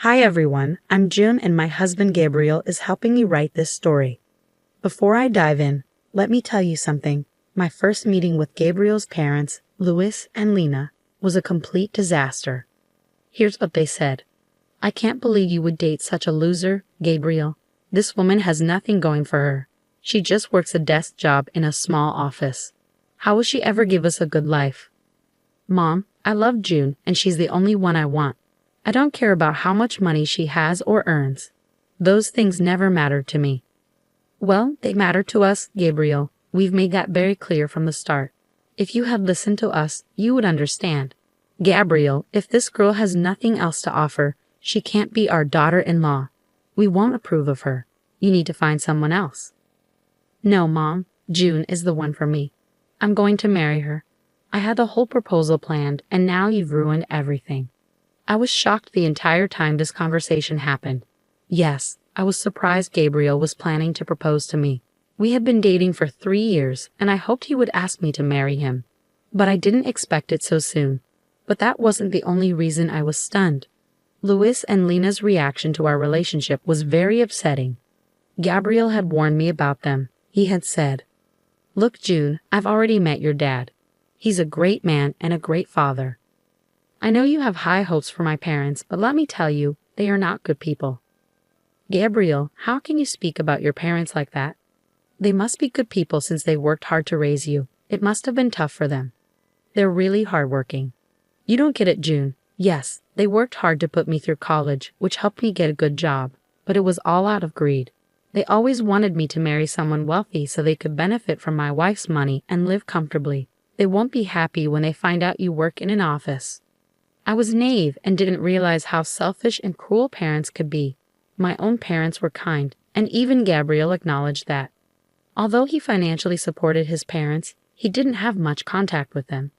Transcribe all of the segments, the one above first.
Hi everyone, I'm June and my husband Gabriel is helping me write this story. Before I dive in, let me tell you something. My first meeting with Gabriel's parents, Louis and Lena, was a complete disaster. Here's what they said. "I can't believe you would date such a loser, Gabriel. This woman has nothing going for her. She just works a desk job in a small office. How will she ever give us a good life?" "Mom, I love June and she's the only one I want. I don't care about how much money she has or earns. Those things never mattered to me." "Well, they matter to us, Gabriel. We've made that very clear from the start. If you had listened to us, you would understand. Gabriel, if this girl has nothing else to offer, she can't be our daughter-in-law. We won't approve of her. You need to find someone else." "No, Mom, June is the one for me. I'm going to marry her. I had the whole proposal planned, and now you've ruined everything." I was shocked the entire time this conversation happened. Yes, I was surprised Gabriel was planning to propose to me. We had been dating for 3 years, and I hoped he would ask me to marry him. But I didn't expect it so soon. But that wasn't the only reason I was stunned. Louis and Lena's reaction to our relationship was very upsetting. Gabriel had warned me about them. He had said, "Look, June, I've already met your dad. He's a great man and a great father. I know you have high hopes for my parents, but let me tell you, they are not good people." "Gabriel, how can you speak about your parents like that? They must be good people since they worked hard to raise you. It must have been tough for them. They're really hardworking." "You don't get it, June. Yes, they worked hard to put me through college, which helped me get a good job, but it was all out of greed. They always wanted me to marry someone wealthy so they could benefit from my wife's money and live comfortably. They won't be happy when they find out you work in an office." I was naive and didn't realize how selfish and cruel parents could be. My own parents were kind, and even Gabriel acknowledged that. Although he financially supported his parents, he didn't have much contact with them.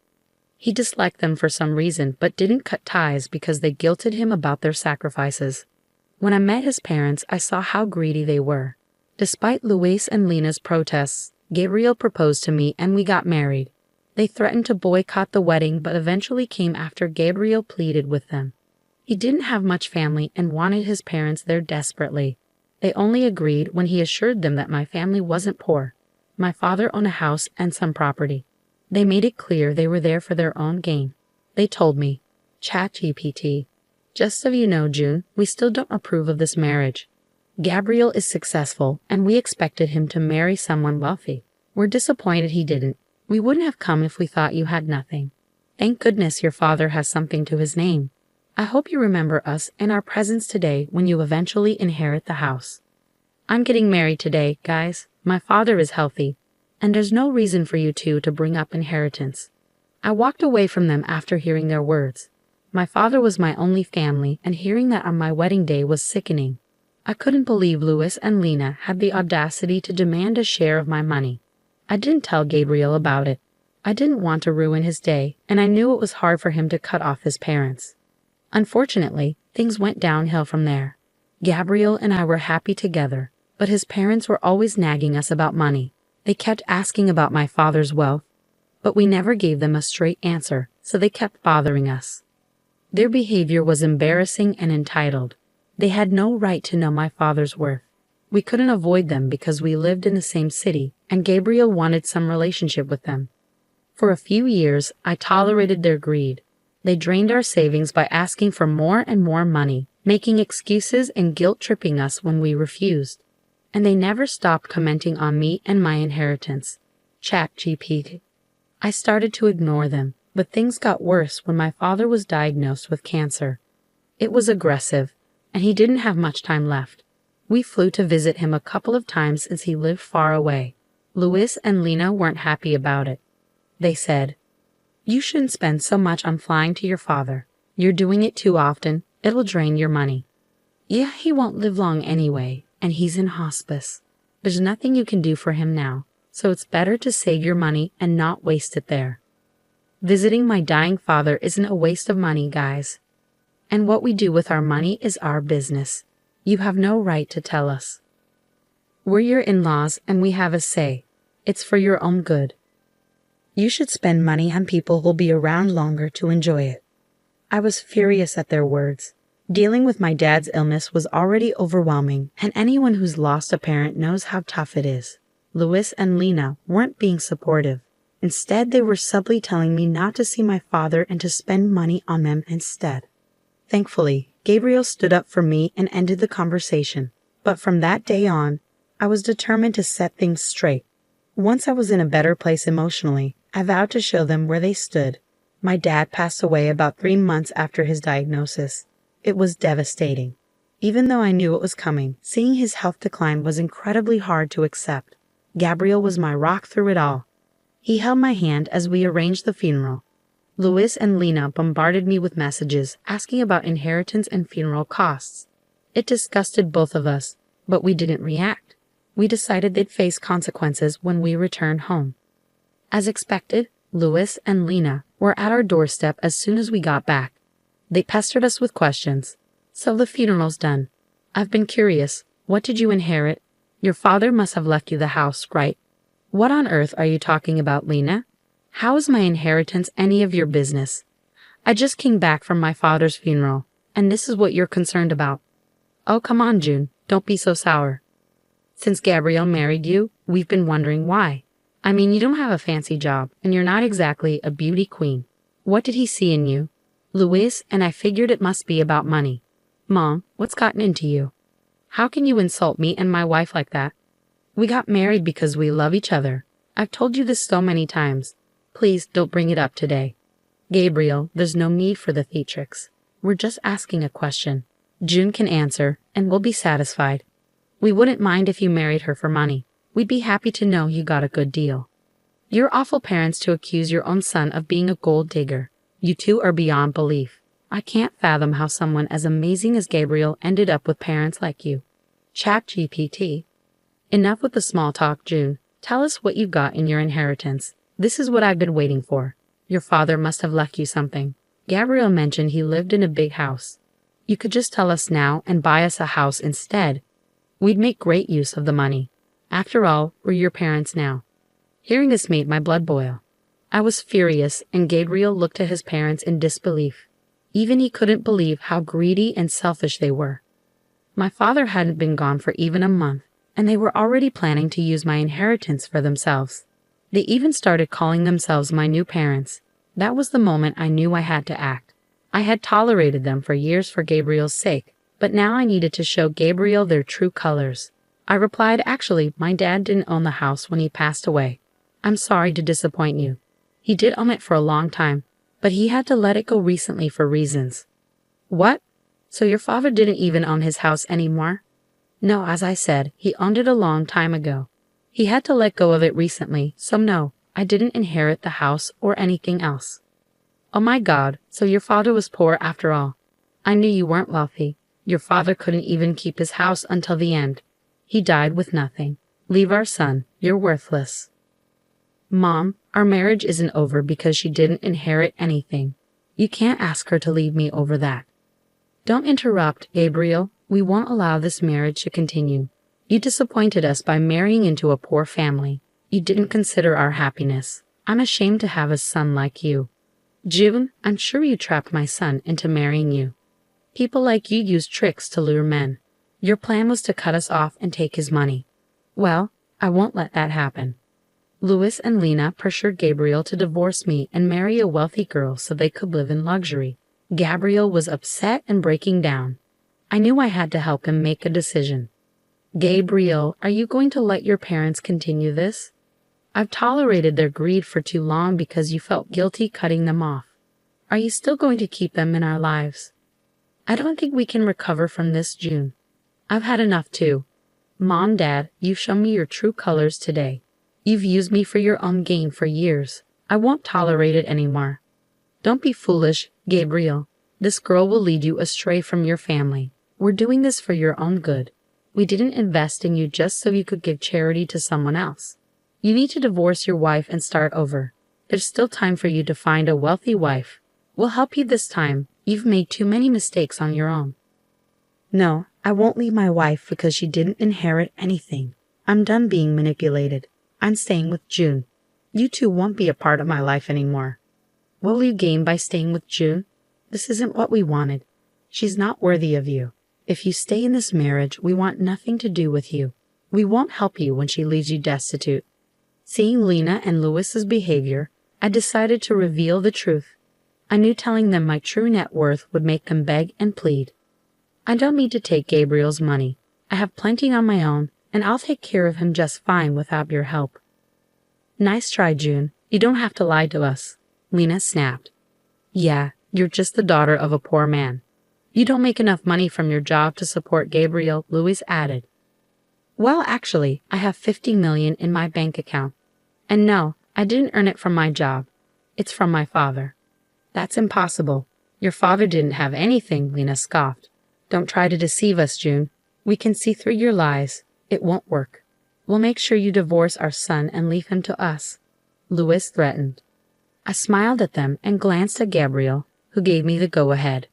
He disliked them for some reason, but didn't cut ties because they guilted him about their sacrifices. When I met his parents, I saw how greedy they were. Despite Louis and Lena's protests, Gabriel proposed to me and we got married. They threatened to boycott the wedding but eventually came after Gabriel pleaded with them. He didn't have much family and wanted his parents there desperately. They only agreed when he assured them that my family wasn't poor. My father owned a house and some property. They made it clear they were there for their own gain. They told me, ChatGPT, "Just so you know, June, we still don't approve of this marriage. Gabriel is successful and we expected him to marry someone wealthy. We're disappointed he didn't. We wouldn't have come if we thought you had nothing. Thank goodness your father has something to his name. I hope you remember us and our presence today when you eventually inherit the house. I'm getting married today, guys. My father is healthy, and there's no reason for you two to bring up inheritance." I walked away from them after hearing their words. My father was my only family, and hearing that on my wedding day was sickening. I couldn't believe Louis and Lena had the audacity to demand a share of my money. I didn't tell Gabriel about it. I didn't want to ruin his day, and I knew it was hard for him to cut off his parents. Unfortunately, things went downhill from there. Gabriel and I were happy together, but his parents were always nagging us about money. They kept asking about my father's wealth, but we never gave them a straight answer, so they kept bothering us. Their behavior was embarrassing and entitled. They had no right to know my father's worth. We couldn't avoid them because we lived in the same city, and Gabriel wanted some relationship with them. For a few years, I tolerated their greed. They drained our savings by asking for more and more money, making excuses and guilt-tripping us when we refused. And they never stopped commenting on me and my inheritance. ChatGPT. I started to ignore them, but things got worse when my father was diagnosed with cancer. It was aggressive, and he didn't have much time left. We flew to visit him a couple of times since he lived far away. Louis and Lena weren't happy about it. They said, "You shouldn't spend so much on flying to your father. You're doing it too often. It'll drain your money. Yeah, he won't live long anyway, and he's in hospice. There's nothing you can do for him now, so it's better to save your money and not waste it there." Visiting my dying father isn't a waste of money, guys. And what we do with our money is our business. You have no right to tell us. We're your in-laws and we have a say. It's for your own good. You should spend money on people who'll be around longer to enjoy it. I was furious at their words. Dealing with my dad's illness was already overwhelming, and anyone who's lost a parent knows how tough it is. Louis and Lena weren't being supportive. Instead, they were subtly telling me not to see my father and to spend money on them instead. Thankfully, Gabriel stood up for me and ended the conversation. But from that day on, I was determined to set things straight. Once I was in a better place emotionally, I vowed to show them where they stood. My dad passed away about 3 months after his diagnosis. It was devastating. Even though I knew it was coming, seeing his health decline was incredibly hard to accept. Gabriel was my rock through it all. He held my hand as we arranged the funeral. Louis and Lena bombarded me with messages asking about inheritance and funeral costs. It disgusted both of us, but we didn't react. We decided they'd face consequences when we returned home. As expected, Louis and Lena were at our doorstep as soon as we got back. They pestered us with questions. So the funeral's done. I've been curious. What did you inherit? Your father must have left you the house, right? What on earth are you talking about, Lena? How is my inheritance any of your business? I just came back from my father's funeral, and this is what you're concerned about. Oh, come on, June. Don't be so sour. Since Gabriel married you, we've been wondering why. I mean, you don't have a fancy job, and you're not exactly a beauty queen. What did he see in you? Louise and I figured it must be about money. Mom, what's gotten into you? How can you insult me and my wife like that? We got married because we love each other. I've told you this so many times. Please don't bring it up today. Gabriel, there's no need for the theatrics. We're just asking a question. June can answer, and we'll be satisfied. We wouldn't mind if you married her for money. We'd be happy to know you got a good deal. You're awful parents to accuse your own son of being a gold digger. You two are beyond belief. I can't fathom how someone as amazing as Gabriel ended up with parents like you. ChatGPT. Enough with the small talk, June. Tell us what you've got in your inheritance. This is what I've been waiting for. Your father must have left you something. Gabriel mentioned he lived in a big house. You could just tell us now and buy us a house instead. We'd make great use of the money. After all, we're your parents now. Hearing this made my blood boil. I was furious, and Gabriel looked at his parents in disbelief. Even he couldn't believe how greedy and selfish they were. My father hadn't been gone for even a month, and they were already planning to use my inheritance for themselves. They even started calling themselves my new parents. That was the moment I knew I had to act. I had tolerated them for years for Gabriel's sake, but now I needed to show Gabriel their true colors. I replied, actually, my dad didn't own the house when he passed away. I'm sorry to disappoint you. He did own it for a long time, but he had to let it go recently for reasons. What? So your father didn't even own his house anymore? No, as I said, he owned it a long time ago. He had to let go of it recently, so no, I didn't inherit the house or anything else. Oh my God, so your father was poor after all. I knew you weren't wealthy. Your father couldn't even keep his house until the end. He died with nothing. Leave our son, you're worthless. Mom, our marriage isn't over because she didn't inherit anything. You can't ask her to leave me over that. Don't interrupt, Gabriel. We won't allow this marriage to continue. You disappointed us by marrying into a poor family. You didn't consider our happiness. I'm ashamed to have a son like you. June, I'm sure you trapped my son into marrying you. People like you use tricks to lure men. Your plan was to cut us off and take his money. Well, I won't let that happen. Louis and Lena pressured Gabriel to divorce me and marry a wealthy girl so they could live in luxury. Gabriel was upset and breaking down. I knew I had to help him make a decision. Gabriel, are you going to let your parents continue this? I've tolerated their greed for too long because you felt guilty cutting them off. Are you still going to keep them in our lives? I don't think we can recover from this, June. I've had enough too. Mom, Dad, you've shown me your true colors today. You've used me for your own gain for years. I won't tolerate it anymore. Don't be foolish, Gabriel. This girl will lead you astray from your family. We're doing this for your own good. We didn't invest in you just so you could give charity to someone else. You need to divorce your wife and start over. There's still time for you to find a wealthy wife. We'll help you this time. You've made too many mistakes on your own. No, I won't leave my wife because she didn't inherit anything. I'm done being manipulated. I'm staying with June. You two won't be a part of my life anymore. What will you gain by staying with June? This isn't what we wanted. She's not worthy of you. If you stay in this marriage, we want nothing to do with you. We won't help you when she leaves you destitute." Seeing Lena and Louis's behavior, I decided to reveal the truth. I knew telling them my true net worth would make them beg and plead. "I don't need to take Gabriel's money. I have plenty on my own, and I'll take care of him just fine without your help." "Nice try, June. You don't have to lie to us," Lena snapped. "Yeah, you're just the daughter of a poor man. You don't make enough money from your job to support Gabriel," Louis added. "Well, actually, I have $50 million in my bank account. And no, I didn't earn it from my job. It's from my father." "That's impossible. Your father didn't have anything," Lena scoffed. "Don't try to deceive us, June. We can see through your lies. It won't work. We'll make sure you divorce our son and leave him to us," Louis threatened. I smiled at them and glanced at Gabriel, who gave me the go-ahead.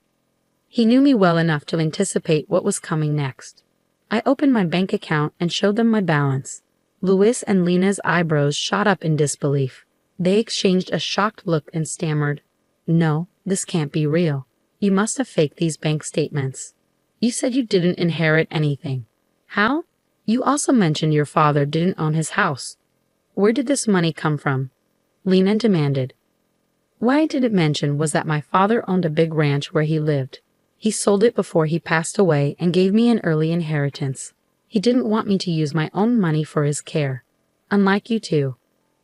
He knew me well enough to anticipate what was coming next. I opened my bank account and showed them my balance. Louis and Lena's eyebrows shot up in disbelief. They exchanged a shocked look and stammered, "No, this can't be real. You must have faked these bank statements. You said you didn't inherit anything. How? You also mentioned your father didn't own his house. Where did this money come from?" Lena demanded. "What I didn't mention was that my father owned a big ranch where he lived. He sold it before he passed away and gave me an early inheritance. He didn't want me to use my own money for his care. Unlike you two."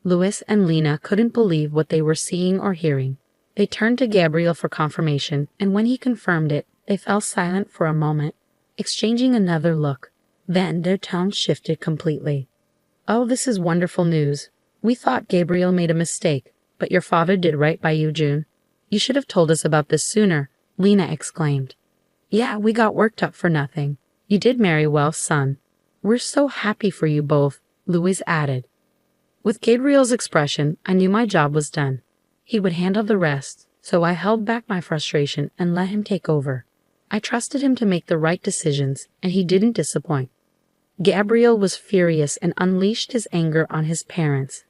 Louis and Lena couldn't believe what they were seeing or hearing. They turned to Gabriel for confirmation, and when he confirmed it, they fell silent for a moment, exchanging another look. Then their tone shifted completely. "Oh, this is wonderful news. We thought Gabriel made a mistake, but your father did right by you, June. You should have told us about this sooner," Lena exclaimed. "Yeah, we got worked up for nothing. You did marry well, son. We're so happy for you both," Louis added. With Gabriel's expression, I knew my job was done. He would handle the rest, so I held back my frustration and let him take over. I trusted him to make the right decisions, and he didn't disappoint. Gabriel was furious and unleashed his anger on his parents.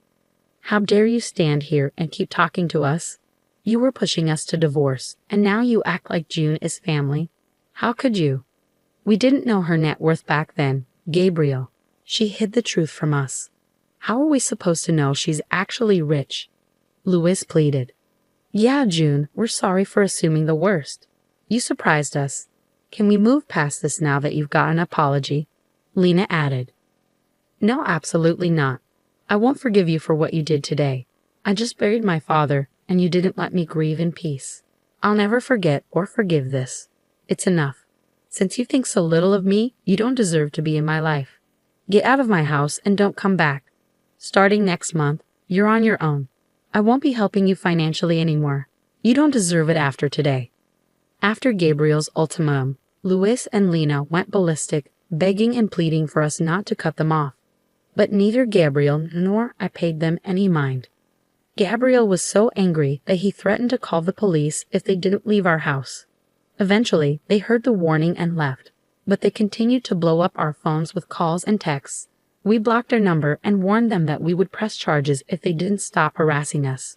"How dare you stand here and keep talking to us? You were pushing us to divorce, and now you act like June is family. How could you? We didn't know her net worth back then, Gabriel. She hid the truth from us. How are we supposed to know she's actually rich?" Louis pleaded. "Yeah, June, we're sorry for assuming the worst. You surprised us. Can we move past this now that you've got an apology?" Lena added. "No, absolutely not. I won't forgive you for what you did today. I just buried my father, and you didn't let me grieve in peace. I'll never forget or forgive this. It's enough. Since you think so little of me, you don't deserve to be in my life. Get out of my house and don't come back. Starting next month, you're on your own. I won't be helping you financially anymore. You don't deserve it after today." After Gabriel's ultimatum, Louis and Lena went ballistic, begging and pleading for us not to cut them off. But neither Gabriel nor I paid them any mind. Gabriel was so angry that he threatened to call the police if they didn't leave our house. Eventually, they heard the warning and left, but they continued to blow up our phones with calls and texts. We blocked their number and warned them that we would press charges if they didn't stop harassing us.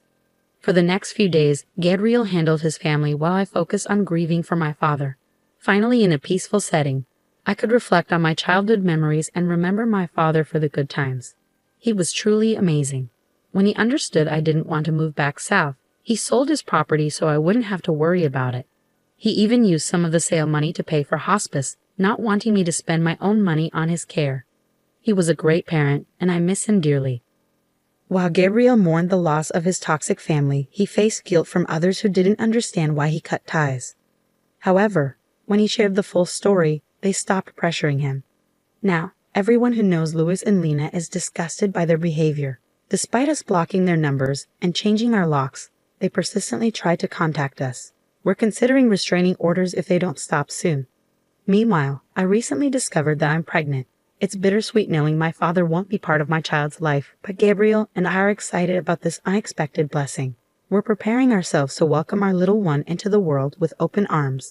For the next few days, Gabriel handled his family while I focused on grieving for my father. Finally, in a peaceful setting, I could reflect on my childhood memories and remember my father for the good times. He was truly amazing. When he understood I didn't want to move back south, he sold his property so I wouldn't have to worry about it. He even used some of the sale money to pay for hospice, not wanting me to spend my own money on his care. He was a great parent, and I miss him dearly. While Gabriel mourned the loss of his toxic family, he faced guilt from others who didn't understand why he cut ties. However, when he shared the full story, they stopped pressuring him. Now, everyone who knows Louis and Lena is disgusted by their behavior. Despite us blocking their numbers and changing our locks, they persistently try to contact us. We're considering restraining orders if they don't stop soon. Meanwhile, I recently discovered that I'm pregnant. It's bittersweet knowing my father won't be part of my child's life, but Gabriel and I are excited about this unexpected blessing. We're preparing ourselves to welcome our little one into the world with open arms.